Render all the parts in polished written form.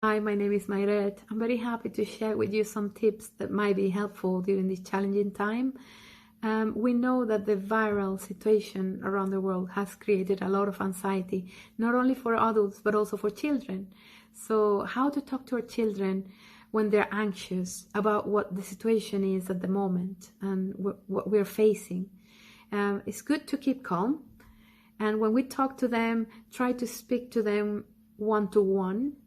Hi, my name is Mayret. I'm very happy to share with you some tips that might be helpful during this challenging time. We know that the viral situation around the world has created a lot of anxiety, not only for adults, but also for children. So, how to talk to our children when they're anxious about what the situation is at the moment and what we're facing. It's good to keep calm. And when we talk to them, try to speak to them one to one,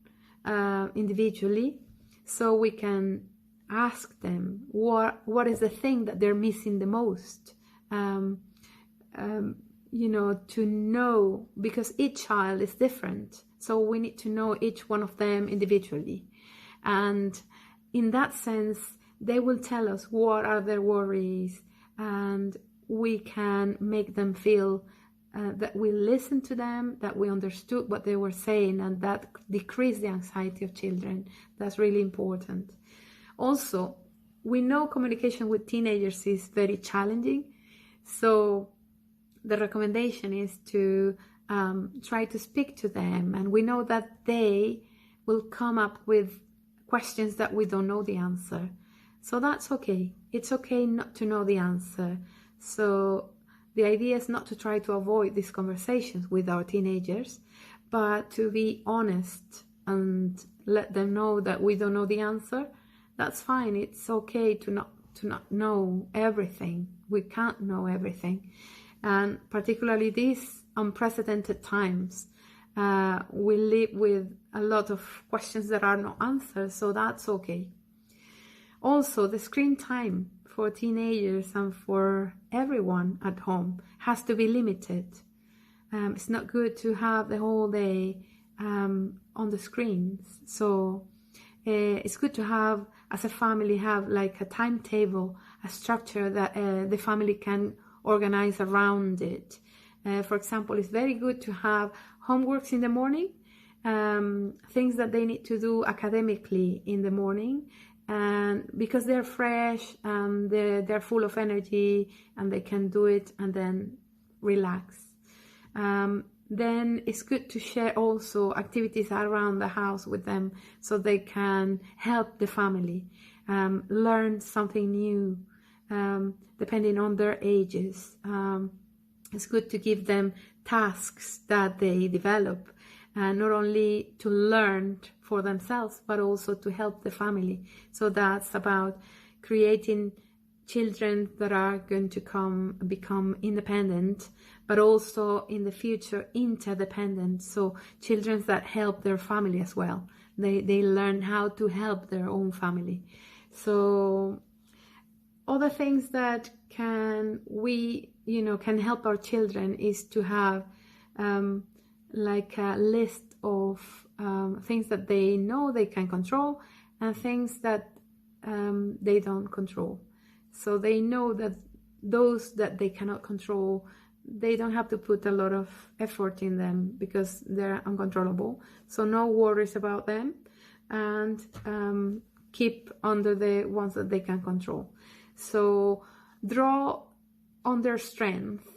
individually, so we can ask them what is the thing that they're missing the most. To know, because each child is different, so we need to know each one of them individually, and in that sense they will tell us what are their worries, and we can make them feel that we listened to them, that we understood what they were saying, and that decreased the anxiety of children. That's really important. Also, we know communication with teenagers is very challenging, so the recommendation is to try to speak to them, and we know that they will come up with questions that we don't know the answer. So that's okay. It's okay not to know the answer. So the idea is not to try to avoid these conversations with our teenagers, but to be honest and let them know that we don't know the answer. That's fine. It's okay to not know everything. We can't know everything. And particularly these unprecedented times, we live with a lot of questions that are not answered, so that's okay. Also, the screen time for teenagers and for everyone at home has to be limited. It's not good to have the whole day on the screens. So it's good to have, as a family, have like a timetable, a structure that the family can organize around it. For example, it's very good to have homeworks in the morning, things that they need to do academically in the morning, and because they're fresh and they're full of energy and they can do it and then relax. Then it's good to share also activities around the house with them, so they can help the family learn something new, depending on their ages. It's good to give them tasks that they develop, not only to learn for themselves, but also to help the family. So that's about creating children that are going to become independent, but also in the future interdependent. So children that help their family as well. They learn how to help their own family. So other things that can help our children is to have like a list of things that they know they can control and things that they don't control. So they know that those that they cannot control, they don't have to put a lot of effort in them because they're uncontrollable. So no worries about them, and keep under the ones that they can control. So draw on their strength.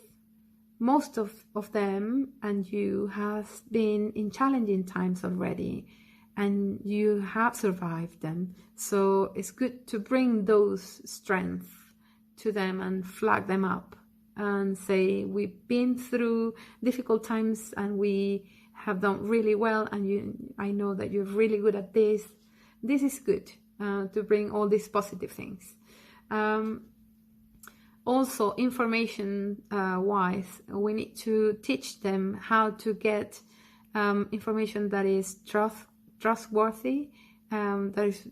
Most of them and you have been in challenging times already, and you have survived them. So it's good to bring those strengths to them and flag them up and say, we've been through difficult times and we have done really well, and I know that you're really good at this. This is good, to bring all these positive things. Also, information wise, we need to teach them how to get information that is trustworthy, that is,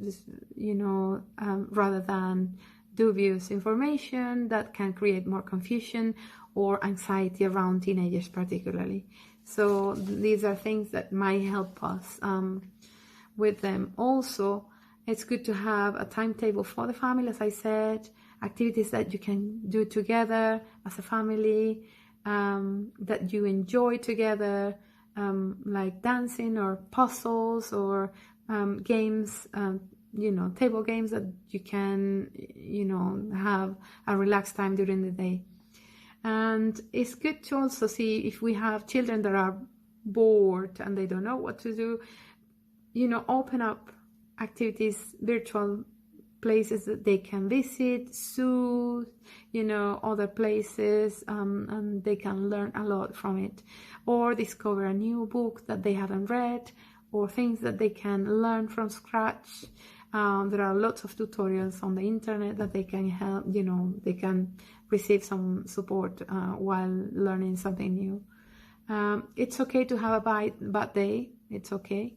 rather than dubious information that can create more confusion or anxiety around teenagers particularly. So these are things that might help us with them. Also, it's good to have a timetable for the family, as I said, activities that you can do together as a family, that you enjoy together, like dancing or puzzles or games, table games that you can, have a relaxed time during the day. And it's good to also see if we have children that are bored and they don't know what to do, open up activities, virtual places that they can visit, zoos, other places, and they can learn a lot from it, or discover a new book that they haven't read, or things that they can learn from scratch. There are lots of tutorials on the internet that they can help, they can receive some support while learning something new. It's okay to have a bad day. It's okay.